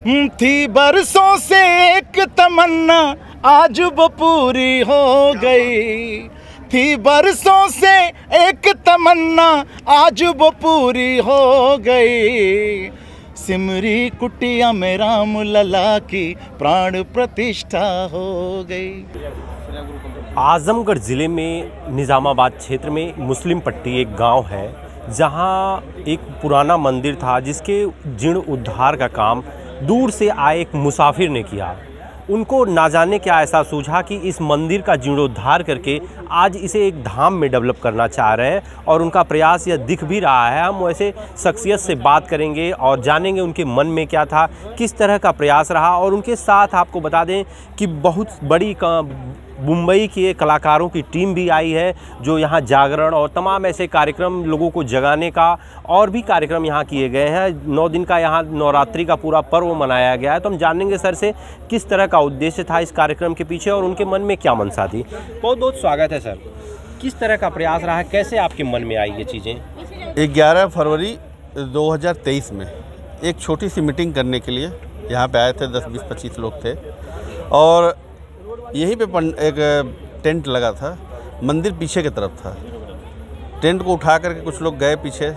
थी बरसों से एक तमन्ना आज वो पूरी हो गई, थी बरसों से एक तमन्ना आज वो पूरी हो गई। सिमरी कुटिया में राम लला की प्राण प्रतिष्ठा हो गई। आजमगढ़ ज़िले में निज़ामाबाद क्षेत्र में मुस्लिम पट्टी एक गांव है जहां एक पुराना मंदिर था जिसके जीर्णोद्धार का काम दूर से आए एक मुसाफिर ने किया। उनको ना जाने क्या ऐसा सूझा कि इस मंदिर का जीर्णोद्धार करके आज इसे एक धाम में डेवलप करना चाह रहे हैं और उनका प्रयास यह दिख भी रहा है। हम वैसे शख्सियत से बात करेंगे और जानेंगे उनके मन में क्या था, किस तरह का प्रयास रहा। और उनके साथ आपको बता दें कि बहुत बड़ी मुंबई के कलाकारों की टीम भी आई है जो यहाँ जागरण और तमाम ऐसे कार्यक्रम लोगों को जगाने का और भी कार्यक्रम यहाँ किए गए हैं। 9 दिन का यहाँ नवरात्रि का पूरा पर्व मनाया गया है। तो हम जानेंगे सर से किस तरह का उद्देश्य था इस कार्यक्रम के पीछे और उनके मन में क्या मनसा थी। बहुत बहुत स्वागत है सर। किस तरह का प्रयास रहा है, कैसे आपके मन में आई ये चीज़ें? 11 फरवरी 2023 में एक छोटी सी मीटिंग करने के लिए यहाँ पे आए थे। 10, 20, 25 लोग थे और यहीं पे एक टेंट लगा था। मंदिर पीछे की तरफ था। टेंट को उठा करके कुछ लोग गए पीछे,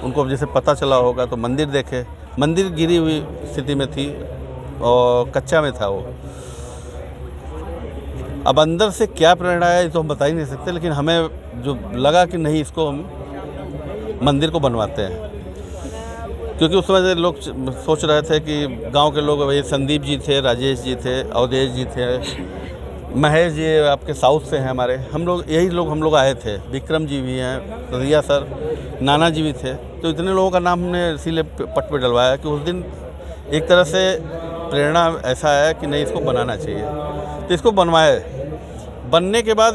उनको जैसे पता चला होगा तो मंदिर देखे। मंदिर गिरी हुई स्थिति में थी और कच्चा में था वो। अब अंदर से क्या प्रेरणा है तो हम बता ही नहीं सकते, लेकिन हमें जो लगा कि नहीं इसको हम मंदिर को बनवाते हैं। क्योंकि उस समय लोग सोच रहे थे कि गांव के लोग, भाई संदीप जी थे, राजेश जी थे, अवधेश जी थे, महेश जी आपके साउथ से हैं हमारे, हम लोग आए थे। विक्रम जी भी हैं, रिया सर, नाना जी भी थे। तो इतने लोगों का नाम हमने इसीलिए पट पे डलवाया कि उस दिन एक तरह से प्रेरणा ऐसा है कि नहीं इसको बनाना चाहिए। तो इसको बनवाए। बनने के बाद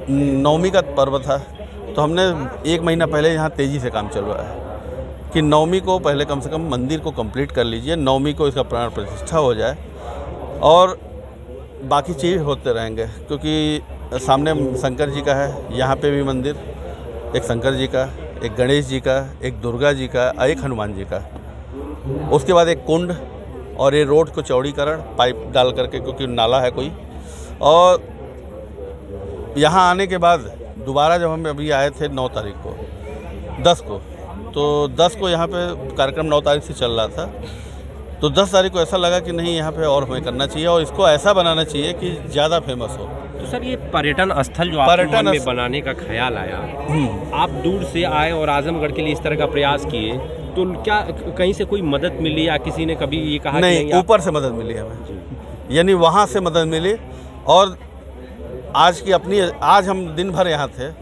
नवमी का पर्व था तो हमने 1 महीना पहले यहाँ तेज़ी से काम चलवाया कि नवमी को पहले कम से कम मंदिर को कंप्लीट कर लीजिए, नवमी को इसका प्राण प्रतिष्ठा हो जाए और बाकी चीज़ होते रहेंगे। क्योंकि सामने शंकर जी का है, यहाँ पे भी मंदिर, एक शंकर जी का, एक गणेश जी का, एक दुर्गा जी का, एक हनुमान जी का। उसके बाद एक कुंड और ये रोड को चौड़ीकरण पाइप डाल करके, क्योंकि नाला है कोई। और यहाँ आने के बाद दोबारा जब हम अभी आए थे 9 तारीख को, 10 को, तो 10 को यहाँ पे कार्यक्रम 9 तारीख से चल रहा था। तो 10 तारीख को ऐसा लगा कि नहीं यहाँ पे और हमें करना चाहिए और इसको ऐसा बनाना चाहिए कि ज़्यादा फेमस हो। तो सर ये पर्यटन स्थल जो आपके मन में बनाने का ख्याल आया, आप दूर से आए और आजमगढ़ के लिए इस तरह का प्रयास किए, तो क्या कहीं से कोई मदद मिली या किसी ने कभी ये कहा? नहीं, ऊपर से मदद मिली हमें, यानी वहाँ से मदद मिली। और आज हम दिन भर यहाँ थे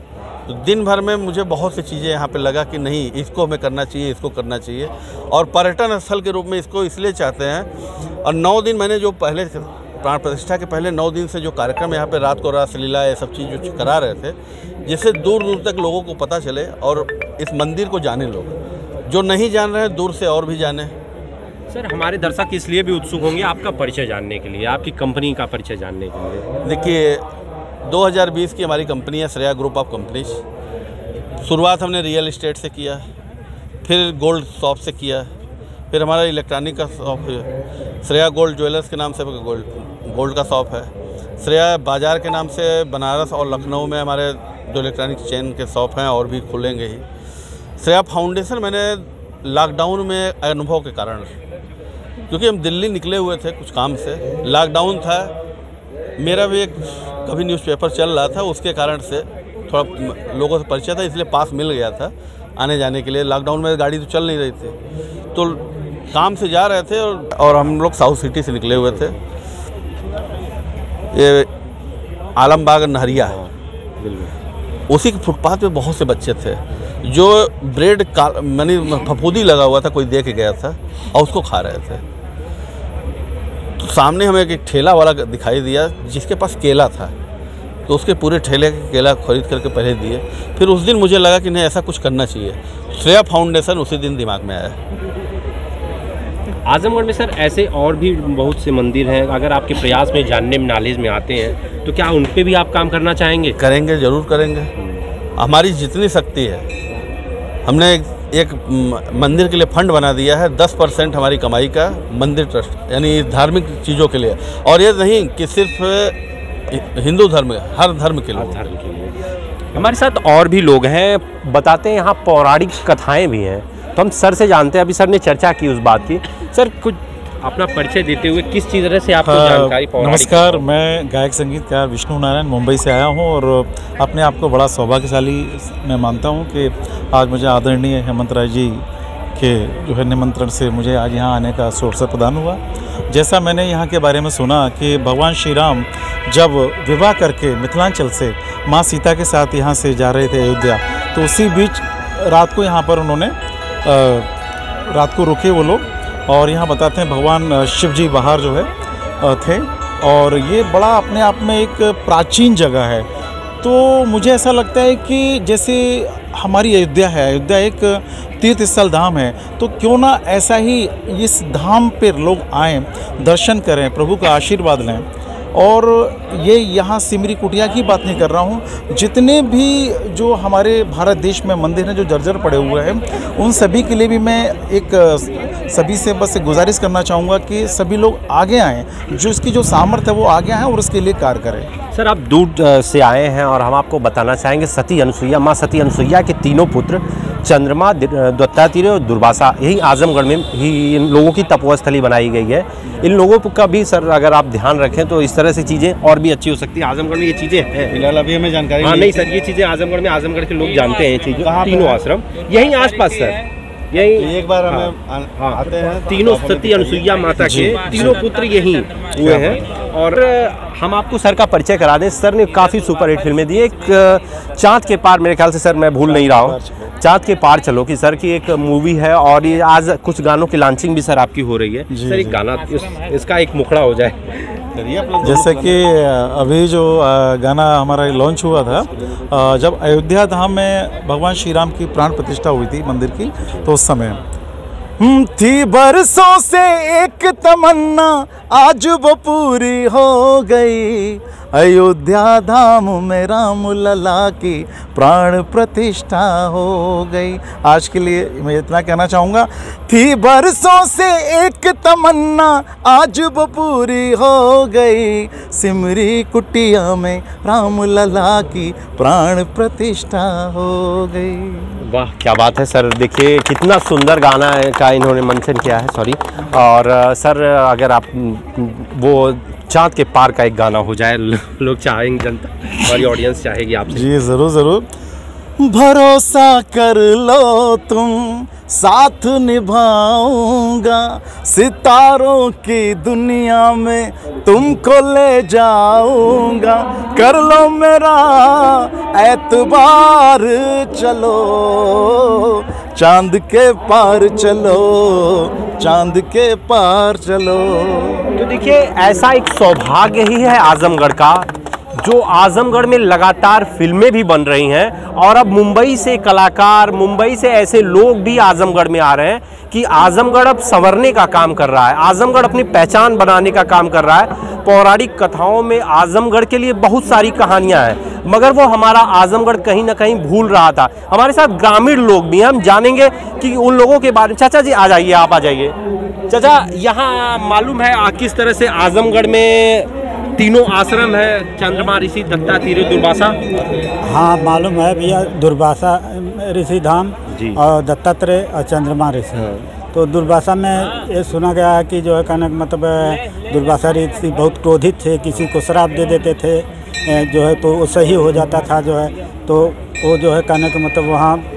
तो दिन भर में मुझे बहुत सी चीज़ें यहाँ पे लगा कि नहीं इसको हमें करना चाहिए, इसको करना चाहिए। और पर्यटन स्थल के रूप में इसको इसलिए चाहते हैं। और 9 दिन मैंने जो पहले प्राण प्रतिष्ठा के पहले 9 दिन से जो कार्यक्रम यहाँ पे रात को रासलीला ये सब चीज़ जो करा रहे थे, जिससे दूर दूर तक लोगों को पता चले और इस मंदिर को जाने, लोग जो नहीं जान रहे हैं दूर से और भी जाने। सर हमारे दर्शक इसलिए भी उत्सुक होंगे आपका परिचय जानने के लिए, आपकी कंपनी का परिचय जानने के लिए। देखिए 2020 की हमारी कंपनी है श्रेया ग्रुप ऑफ कंपनीज। शुरुआत हमने रियल एस्टेट से किया, फिर गोल्ड शॉप से किया, फिर हमारा इलेक्ट्रॉनिक का शॉप है, श्रेया गोल्ड ज्वेलर्स के नाम से गोल्ड का शॉप है। श्रेया बाज़ार के नाम से बनारस और लखनऊ में हमारे 2 इलेक्ट्रॉनिक चेन के शॉप हैं और भी खुलेंगे ही। श्रेया फाउंडेशन मैंने लॉकडाउन में अनुभव के कारण, क्योंकि हम दिल्ली निकले हुए थे कुछ काम से, लॉकडाउन था, मेरा भी एक कभी न्यूज़पेपर चल रहा था, उसके कारण से थोड़ा लोगों से परिचय था, इसलिए पास मिल गया था आने जाने के लिए। लॉकडाउन में गाड़ी तो चल नहीं रही थी तो काम से जा रहे थे और हम लोग साउथ सिटी से निकले हुए थे। ये आलमबाग नहरिया है, उसी के फुटपाथ पे बहुत से बच्चे थे जो ब्रेड मानी फफूंदी लगा हुआ था, कोई देख गया था और उसको खा रहे थे। तो सामने हमें एक ठेला वाला दिखाई दिया जिसके पास केला था, तो उसके पूरे ठेले के केला खरीद करके पहले दिए। फिर उस दिन मुझे लगा कि नहीं ऐसा कुछ करना चाहिए। श्रेया फाउंडेशन उसी दिन दिमाग में आया। आजमगढ़ में सर ऐसे और भी बहुत से मंदिर हैं, अगर आपके प्रयास में जानने में नॉलेज में आते हैं तो क्या उन पे भी आप काम करना चाहेंगे? करेंगे, ज़रूर करेंगे। हमारी जितनी शक्ति है, हमने एक मंदिर के लिए फंड बना दिया है, 10% हमारी कमाई का मंदिर ट्रस्ट, यानी धार्मिक चीज़ों के लिए। और ये नहीं कि सिर्फ हिंदू धर्म, हर धर्म के लिए। हमारे साथ और भी लोग हैं, बताते हैं यहाँ पौराणिक कथाएं भी हैं, तो हम सर से जानते हैं। अभी सर ने चर्चा की उस बात की। सर कुछ अपना परिचय देते हुए किस चीज़ से आपको जानकारी पौराणिक? नमस्कार, मैं गायक संगीतकार विष्णु नारायण मुंबई से आया हूँ और अपने आप को बड़ा सौभाग्यशाली मैं मानता हूँ कि आज मुझे आदरणीय हेमंत राय जी के जो है निमंत्रण से मुझे आज यहाँ आने का अवसर प्रदान हुआ। जैसा मैंने यहाँ के बारे में सुना कि भगवान श्री राम जब विवाह करके मिथिलांचल से माँ सीता के साथ यहाँ से जा रहे थे अयोध्या, तो उसी बीच रात को यहाँ पर उन्होंने रात को रुके वो लोग। और यहाँ बताते हैं भगवान शिव जी बाहर जो है थे, और ये बड़ा अपने आप में एक प्राचीन जगह है। तो मुझे ऐसा लगता है कि जैसे हमारी अयोध्या है, अयोध्या एक तीर्थ स्थल धाम है, तो क्यों ना ऐसा ही इस धाम पर लोग आएँ, दर्शन करें, प्रभु का आशीर्वाद लें। और ये यहाँ सिमरी कुटिया की बात नहीं कर रहा हूँ, जितने भी जो हमारे भारत देश में मंदिर हैं जो जर्जर पड़े हुए हैं, उन सभी के लिए भी मैं एक सभी से बस गुजारिश करना चाहूँगा कि सभी लोग आगे आएँ, जो इसकी जो सामर्थ्य है वो आगे आएँ और उसके लिए कार्य करें। सर आप दूर से आए हैं और हम आपको बताना चाहेंगे सती अनुसुईया, माँ सती अनुसुईया के तीनों पुत्र चंद्रमा, दत्तात्रेय और दुर्वासा, यही आजमगढ़ में ही इन लोगों की तपोस्थली बनाई गई है। इन लोगों का भी सर अगर आप ध्यान रखें तो इस तरह से चीज़ें और भी अच्छी हो सकती है। आजमगढ़ में ये चीज़ें हैं, फिलहाल अभी हमें जानकारी नहीं सर, ये चीज़ें आजमगढ़ में, आजमगढ़ के लोग जानते हैं ये चीज़ें। तीनों आश्रम यहीं आसपास सर, यही एक बार हमें आते हैं। तीनों सती अनुसुईया माता के तीनों पुत्र यही हुए हैं। और हम आपको सर का परिचय करा दें। सर ने काफ़ी सुपरहिट फिल्में दी। एक चाँद के पार, मेरे ख्याल से सर मैं भूल नहीं रहा हूँ, चाँद के पार चलो कि सर की एक मूवी है, और ये आज कुछ गानों की लॉन्चिंग भी सर आपकी हो रही है। सर एक गाना इसका एक मुखड़ा हो जाए। जैसे कि अभी जो गाना हमारा लॉन्च हुआ था, जब अयोध्या धाम में भगवान श्री राम की प्राण प्रतिष्ठा हुई थी मंदिर की, तो उस समय थी बरसों से एक तमन्ना, आज वो पूरी हो गई। अयोध्या धाम में राम लला की प्राण प्रतिष्ठा हो गई। आज के लिए मैं इतना कहना चाहूँगा, थी बरसों से एक तमन्ना, आज वो पूरी हो गई। सिमरी कुटिया में राम लला की प्राण प्रतिष्ठा हो गई। वाह क्या बात है सर, देखिए कितना सुंदर गाना का इन्होंने मेंशन किया है। सॉरी। और सर अगर आप वो चाँद के पार का एक गाना हो जाए, लोग चाहेंगे, जनता हमारी ऑडियंस चाहेगी आपसे। जी ज़रूर ज़रूर। भरोसा कर लो तुम, साथ निभाऊंगा, सितारों की दुनिया में तुमको ले जाऊंगा। कर लो मेरा एतबार, चलो चांद के पार चलो, चांद के पार चलो। तो देखिए ऐसा एक सौभाग्य ही है आजमगढ़ का, जो आजमगढ़ में लगातार फिल्में भी बन रही हैं, और अब मुंबई से कलाकार, मुंबई से ऐसे लोग भी आजमगढ़ में आ रहे हैं कि आजमगढ़ अब संवरने का काम कर रहा है, आजमगढ़ अपनी पहचान बनाने का काम कर रहा है। पौराणिक कथाओं में आजमगढ़ के लिए बहुत सारी कहानियां हैं, मगर वो हमारा आजमगढ़ कहीं ना कहीं भूल रहा था। हमारे साथ ग्रामीण लोग भी हैं, हम जानेंगे कि उन लोगों के बारे में। चाचा जी आ जाइए, आप आ जाइए। चाचा यहाँ मालूम है किस तरह से आजमगढ़ में तीनों आश्रम है, चंद्रमा ऋषि, दत्तात्रेय, दुर्वासा? हाँ मालूम है भैया, दुर्वासा ऋषि धाम और दत्तात्रेय और चंद्रमा ऋषि। तो दुर्वासा में ये सुना गया है कि जो है कहने का मतलब दुर्वासा ऋषि बहुत क्रोधित थे, किसी को श्राप दे देते थे जो है, तो वो सही हो जाता था जो है। तो वो जो है कहने का मतलब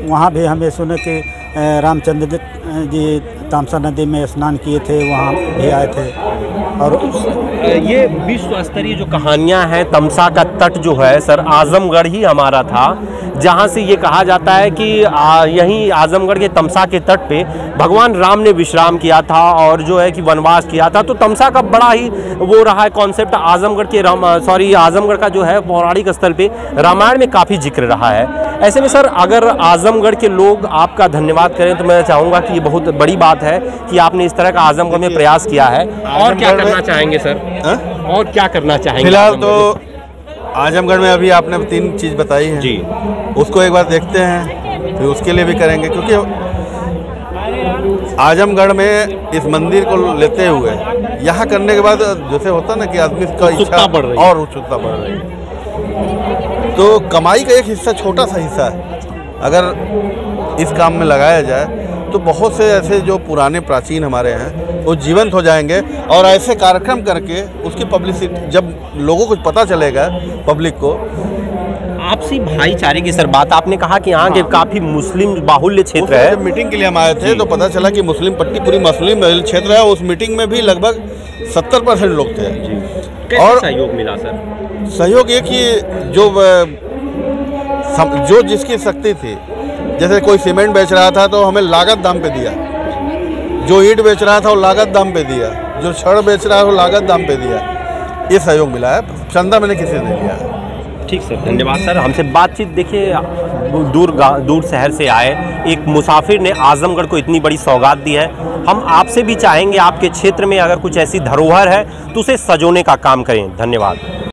वहाँ भी हमें सुने कि रामचंद्र जी तामसा नदी में स्नान किए थे, वहाँ भी आए थे। और ये विश्व स्तरीय जो कहानियां हैं, तमसा का तट जो है सर आजमगढ़ ही हमारा था, जहां से ये कहा जाता है कि यहीं आजमगढ़ के तमसा के तट पे भगवान राम ने विश्राम किया था और जो है कि वनवास किया था। तो तमसा का बड़ा ही वो रहा है कॉन्सेप्ट। आजमगढ़ के आजमगढ़ का जो है पौराणिक स्थल पे रामायण में काफ़ी जिक्र रहा है। ऐसे में सर अगर आजमगढ़ के लोग आपका धन्यवाद करें तो मैं चाहूँगा कि ये बहुत बड़ी बात है कि आपने इस तरह का आजमगढ़ में प्रयास किया है। और क्या करना चाहेंगे सर? और क्या करना चाहेंगे? फिलहाल तो आजमगढ़ में अभी आपने 3 चीज़ बताई है जी, उसको एक बार देखते हैं, फिर उसके लिए भी करेंगे, क्योंकि आजमगढ़ में इस मंदिर को लेते हुए यहाँ करने के बाद जैसे होता ना कि आदमी का इच्छा और उत्सुकता बढ़ रही है, तो कमाई का एक हिस्सा, छोटा सा हिस्सा है, अगर इस काम में लगाया जाए तो बहुत से ऐसे जो पुराने प्राचीन हमारे हैं वो जीवंत हो जाएंगे। और ऐसे कार्यक्रम करके उसकी पब्लिसिटी, जब लोगों को पता चलेगा, पब्लिक को, आपसी भाईचारे की सर बात आपने कहा कि यहाँ के काफ़ी मुस्लिम बाहुल्य क्षेत्र है। जब मीटिंग के लिए हम आए थे तो पता चला कि मुस्लिम पट्टी पूरी मुस्लिम क्षेत्र है। उस मीटिंग में भी लगभग 70% लोग थे। कैसे सहयोग मिला सर? सहयोग ये कि जो जिसकी शक्ति थी, जैसे कोई सीमेंट बेच रहा था तो हमें लागत दाम पे दिया, जो ईंट बेच रहा था वो लागत दाम पे दिया, जो छड़ बेच रहा है वो लागत दाम पे दिया। ये सहयोग मिला है, चंदा मैंने किसी ने लिया है। ठीक सर, धन्यवाद सर। हमसे बातचीत, देखिए दूर शहर से आए एक मुसाफिर ने आजमगढ़ को इतनी बड़ी सौगात दी है। हम आपसे भी चाहेंगे आपके क्षेत्र में अगर कुछ ऐसी धरोहर है तो उसे सजोने का काम करें। धन्यवाद।